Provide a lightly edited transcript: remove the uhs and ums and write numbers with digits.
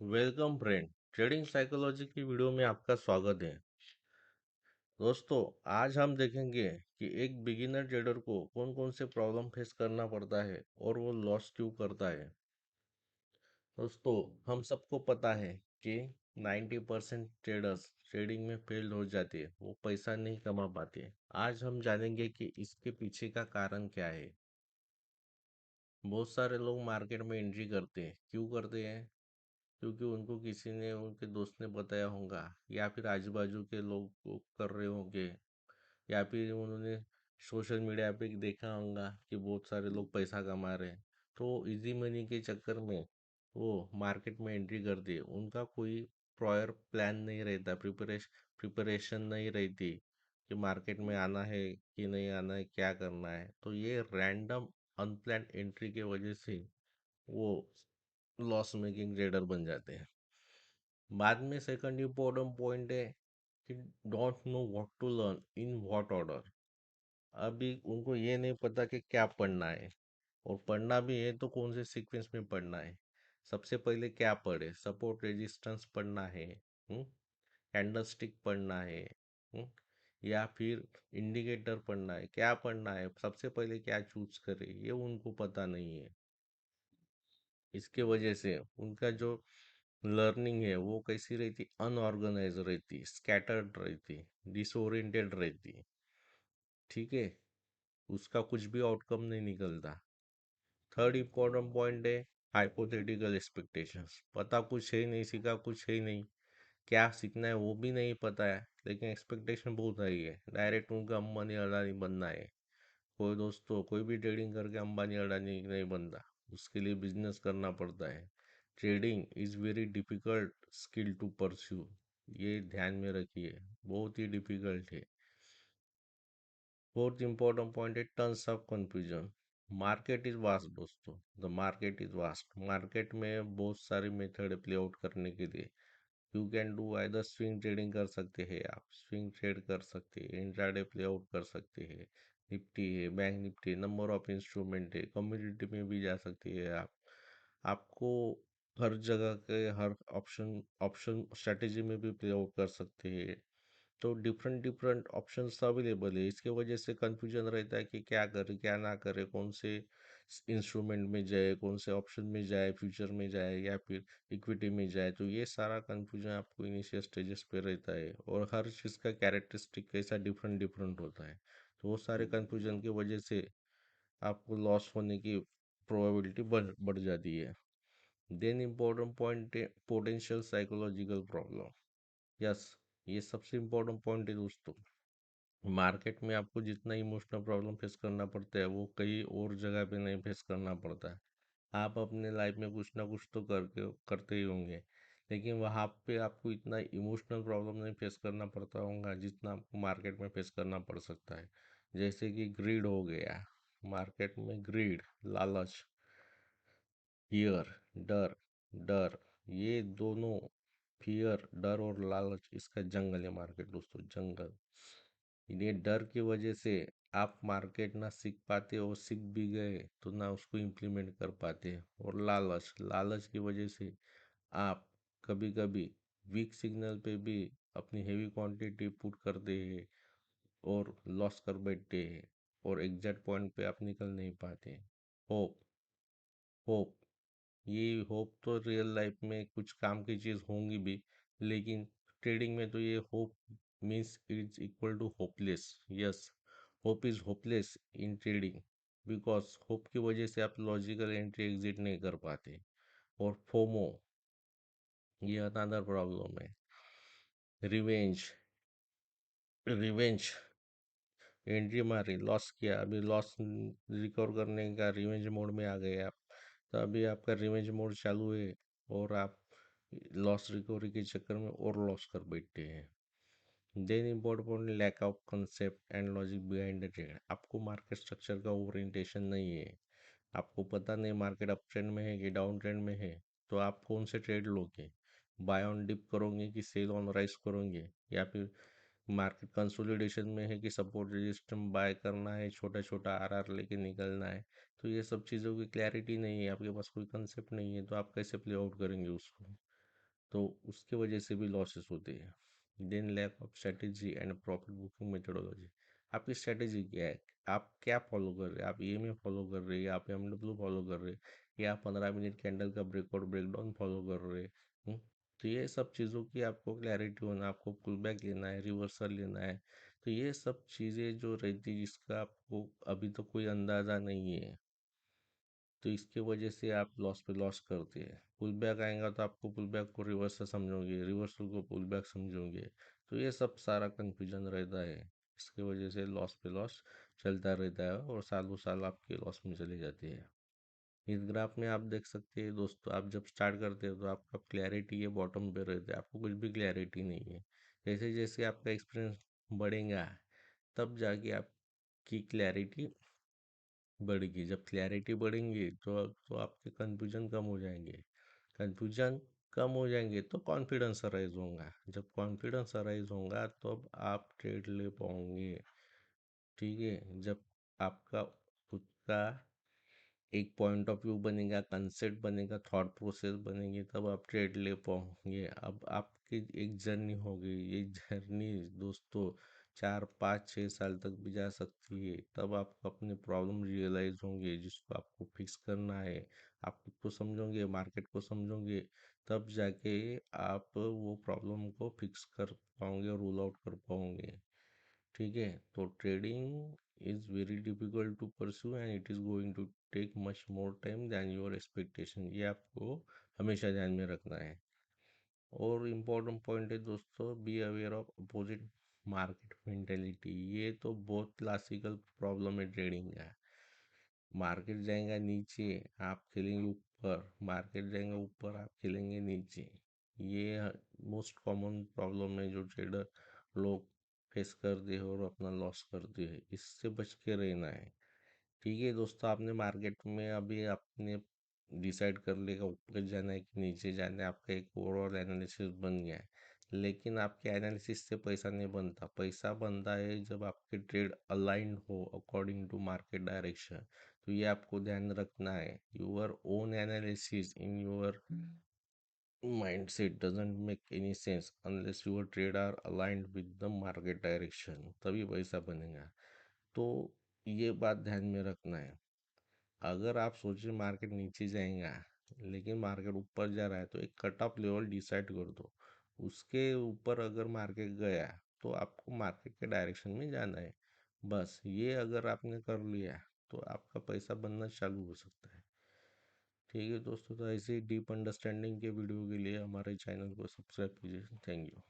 Welcome friend. Trading psychology की video में आपका स्वागत है। दोस्तों, आज हम देखेंगे कि एक बिगिनर ट्रेडर को कौन कौन से प्रॉब्लम फेस करना पड़ता है और वो लॉस क्यों करता है। दोस्तों, हम सबको पता है कि 90% ट्रेडर्स ट्रेडिंग में फेल हो जाते हैं, वो पैसा नहीं कमा पाते। आज हम जानेंगे कि इसके पीछे का कारण क्या है। बहुत सारे लोग मार्केट में एंट्री करते हैं, क्यों करते हैं? क्योंकि उनको किसी ने, उनके दोस्त ने बताया होगा, या फिर आजू बाजू के लोग को कर रहे होंगे, या फिर उन्होंने सोशल मीडिया पे देखा होगा कि बहुत सारे लोग पैसा कमा रहे हैं। तो इजी मनी के चक्कर में वो मार्केट में एंट्री कर दी। उनका कोई प्रायर प्लान नहीं रहता, प्रिपरेशन नहीं रहती कि मार्केट में आना है कि नहीं आना है, क्या करना है। तो ये रैंडम अनप्लान एंट्री के वजह से वो लॉस मेकिंग ट्रेडर बन जाते हैं। बाद में सेकंड इम्पोर्टेंट पॉइंट है कि don't know what to learn in what order. अभी उनको ये नहीं पता कि क्या पढ़ना है, और पढ़ना भी है तो कौन से सीक्वेंस में पढ़ना है। सबसे पहले क्या पढ़े? सपोर्ट रेजिस्टेंस पढ़ना है, कैंडलस्टिक पढ़ना है, हम्म, या फिर इंडिकेटर पढ़ना है, क्या पढ़ना है, सबसे पहले क्या चूज करे, ये उनको पता नहीं है। इसके वजह से उनका जो लर्निंग है वो कैसी रहती, अनऑर्गेनाइज रहती, स्कैटर्ड रहती, डिसोरिएंटेड रहती। ठीक है, उसका कुछ भी आउटकम नहीं निकलता। थर्ड इम्पोर्टेंट पॉइंट है हाइपोथेटिकल एक्सपेक्टेशंस। पता कुछ है नहीं, सीखा कुछ है नहीं, क्या सीखना है वो भी नहीं पता है, लेकिन एक्सपेक्टेशन बहुत हाई है, डायरेक्ट उनका अंबानी अडानी बनना है। कोई दोस्तों, कोई भी ट्रेडिंग करके अंबानी अडानी नहीं बनता, उसके लिए बिजनेस करना पड़ता है। Trading is very difficult skill to pursue, ये ध्यान में रखिए, बहुत ही डिफिकल्ट है। फोर्थ इंपॉर्टेंट पॉइंट है turns of confusion. Market is vast दोस्तों, the market is vast. Market में बहुत सारी मेथड प्ले आउट करने के लिए। You can do either swing trading कर सकते हैं, आप स्विंग ट्रेड कर सकते हैं, इंट्राडे प्ले आउट कर सकते हैं, निफ्टी है, bank Nifty, number of instrument है, कम्युनिटी में भी जा सकती है आप। आपको हर जगह के हर ऑप्शन ऑप्शन स्ट्रेटेजी में भी प्ले आउट कर सकते हैं। तो डिफरेंट डिफरेंट ऑप्शंस अवेलेबल है, इसके वजह से कंफ्यूजन रहता है कि क्या करे क्या ना करे, कौन से इंस्ट्रूमेंट में जाए, कौन से ऑप्शन में जाए, फ्यूचर में जाए या फिर इक्विटी में जाए। तो ये सारा कंफ्यूजन आपको इनिशियल स्टेजेस पे रहता है, और हर चीज़ का कैरेक्टरिस्टिक कैसा डिफरेंट डिफरेंट होता है। तो वो सारे कंफ्यूजन की वजह से आपको लॉस होने की प्रोबेबिलिटी बढ़ जाती है। देन इम्पोर्टेंट पॉइंट है पोटेंशियल साइकोलॉजिकल प्रॉब्लम। यस, ये सबसे इम्पोर्टेंट पॉइंट है दोस्तों। मार्केट में आपको जितना इमोशनल प्रॉब्लम फेस करना पड़ता है, वो कई और जगह पे नहीं फेस करना पड़ता है। आप अपने लाइफ में कुछ ना कुछ तो करके करते ही होंगे, लेकिन वहाँ पे आपको इतना इमोशनल प्रॉब्लम नहीं फेस करना पड़ता होगा जितना आपको मार्केट में फेस करना पड़ सकता है। जैसे कि ग्रीड हो गया, मार्केट में ग्रीड, लालच, फियर, डर। डर, ये दोनों, फियर, डर और लालच, इसका जंगल है मार्केट दोस्तों, जंगल। ये डर की वजह से आप मार्केट ना सीख पाते, और सीख भी गए तो ना उसको इम्प्लीमेंट कर पाते। और लालच, लालच की वजह से आप कभी कभी वीक सिग्नल पे भी अपनी हेवी क्वांटिटी पुट करते हैं और लॉस कर बैठते हैं, और एग्जैक्ट पॉइंट पे आप निकल नहीं पाते। होप, होप, ये होप तो रियल लाइफ में कुछ काम की चीज़ होंगी भी, लेकिन ट्रेडिंग में तो ये hope means it's equal to hopeless. Yes, hope is hopeless in trading, because hope की वजह से आप लॉजिकल एंट्री एग्जिट नहीं कर पाते। और फोमो, ये अनदर प्रॉब्लम है। रिवेंज, रिवेंज, एंट्री मारी, लॉस किया, अभी लॉस रिकवर करने का रिवेंज मोड में आ गए आप। तो अभी आपका रिवेंज मोड चालू है, और आप लॉस रिकवरी के चक्कर में और लॉस कर बैठते हैं। Then important lack of concept and logic behind the trade. आपको मार्केट स्ट्रक्चर का ओरिएंटेशन नहीं है, आपको पता नहीं मार्केट अप ट्रेंड में है कि डाउन ट्रेंड में है। तो आप कौन से ट्रेड लोगे? बाय ऑन डिप करोगे कि सेल ऑन राइज करोगे, या फिर मार्केट कंसोलिडेशन में है कि सपोर्ट रेजिस्टेंस बाय करना है, छोटा छोटा आरआर लेके निकलना है। तो ये सब चीज़ों की क्लैरिटी नहीं है, आपके पास कोई कंसेप्ट नहीं है, तो आप कैसे प्ले आउट करेंगे उसको? तो उसके वजह से भी लॉसेस होते हैं। Then lack of strategy and profit booking methodology. आपकी स्ट्रेटेजी क्या है, आप क्या फॉलो कर रहे हैं, आप EMA फॉलो कर रहे हैं या आप MW फॉलो कर रहे हैं या आप 15 मिनट कैंडल का ब्रेकआउट ब्रेकडाउन फॉलो कर रहे हैं। तो ये सब चीज़ों की आपको क्लैरिटी होना, आपको पुल बैक लेना है, रिवर्सल लेना है। तो ये सब चीज़ें जो रहती है जिसका आपको अभी तो कोई अंदाज़ा नहीं है, तो इसके वजह से आप लॉस पे लॉस करते हैं। पुल बैक आएगा तो आपको पुल बैक को रिवर्सल समझोगे, रिवर्सल को पुल बैक समझोगे। तो ये सब सारा कंफ्यूजन रहता है, इसके वजह से लॉस पे लॉस चलता रहता है और सालों साल आपके लॉस में चले जाते हैं। इस ग्राफ में आप देख सकते हैं दोस्तों, आप जब स्टार्ट करते हो तो आपका क्लैरिटी ये बॉटम पे रहता है, आपको कुछ भी क्लैरिटी नहीं है। जैसे जैसे आपका एक्सपीरियंस बढ़ेगा तब जाके आपकी क्लैरिटी बढ़ेगी। जब क्लैरिटी बढ़ेंगी तो आपके कंफ्यूजन कम हो जाएंगे। कंफ्यूजन कम हो जाएंगे तो कॉन्फिडेंस अराइज होगा। जब कॉन्फिडेंस अराइज होगा तो अब आप ट्रेड ले पाओगे। ठीक है, जब आपका खुद का एक पॉइंट ऑफ व्यू बनेगा, कंसेप्ट बनेगा, थॉट प्रोसेस बनेगी, तब आप ट्रेड ले पाओगे। अब आपकी एक जर्नी होगी, ये जर्नी दोस्तों 4 5 6 साल तक भी जा सकती है। तब आपको अपनी प्रॉब्लम रियलाइज होंगे जिसको आपको फिक्स करना है। आप खुद को समझोगे, मार्केट को समझोगे, तब जाके आप वो प्रॉब्लम को फिक्स कर पाओगे, रूल आउट कर पाओगे। ठीक है, तो trading is very difficult to pursue and it is going to take much more time than your expectation, ये आपको हमेशा ध्यान में रखना है। और इम्पोर्टेंट पॉइंट है दोस्तों, be aware of opposite market mentality. ये तो बहुत क्लासिकल प्रॉब्लम है ट्रेडिंग का। मार्केट जाएगा नीचे, आप खेलेंगे ऊपर, मार्केट जाएगा ऊपर, आप खेलेंगे नीचे। ये मोस्ट कॉमन प्रॉब्लम है जो ट्रेडर लोग फेस करते हैं और अपना लॉस करते हैं। इससे बच के रहना है। ठीक है दोस्तों, आपने मार्केट में अभी आपने डिसाइड कर लिया ऊपर जाना है कि नीचे जाना है, आपका एक ओवरऑल एनालिसिस बन गया है। लेकिन आपके एनालिसिस से पैसा नहीं बनता। पैसा बनता है जब आपके ट्रेड अलाइंड हो अकॉर्डिंग टू मार्केट डायरेक्शन। तो ये आपको ध्यान रखना है। Your own analysis in your mindset doesn't make any sense unless your trade are aligned with the market direction, तभी पैसा बनेगा। तो ये बात ध्यान में रखना है। अगर आप सोचे मार्केट नीचे जाएगा लेकिन मार्केट ऊपर जा रहा है, तो एक कट ऑफ लेवल डिसाइड कर दो। उसके ऊपर अगर मार्केट गया तो आपको मार्केट के डायरेक्शन में जाना है। बस ये अगर आपने कर लिया तो आपका पैसा बनना चालू हो सकता है। ठीक है दोस्तों, तो ऐसे ही डीप अंडरस्टैंडिंग के वीडियो के लिए हमारे चैनल को सब्सक्राइब कीजिए। Thank you.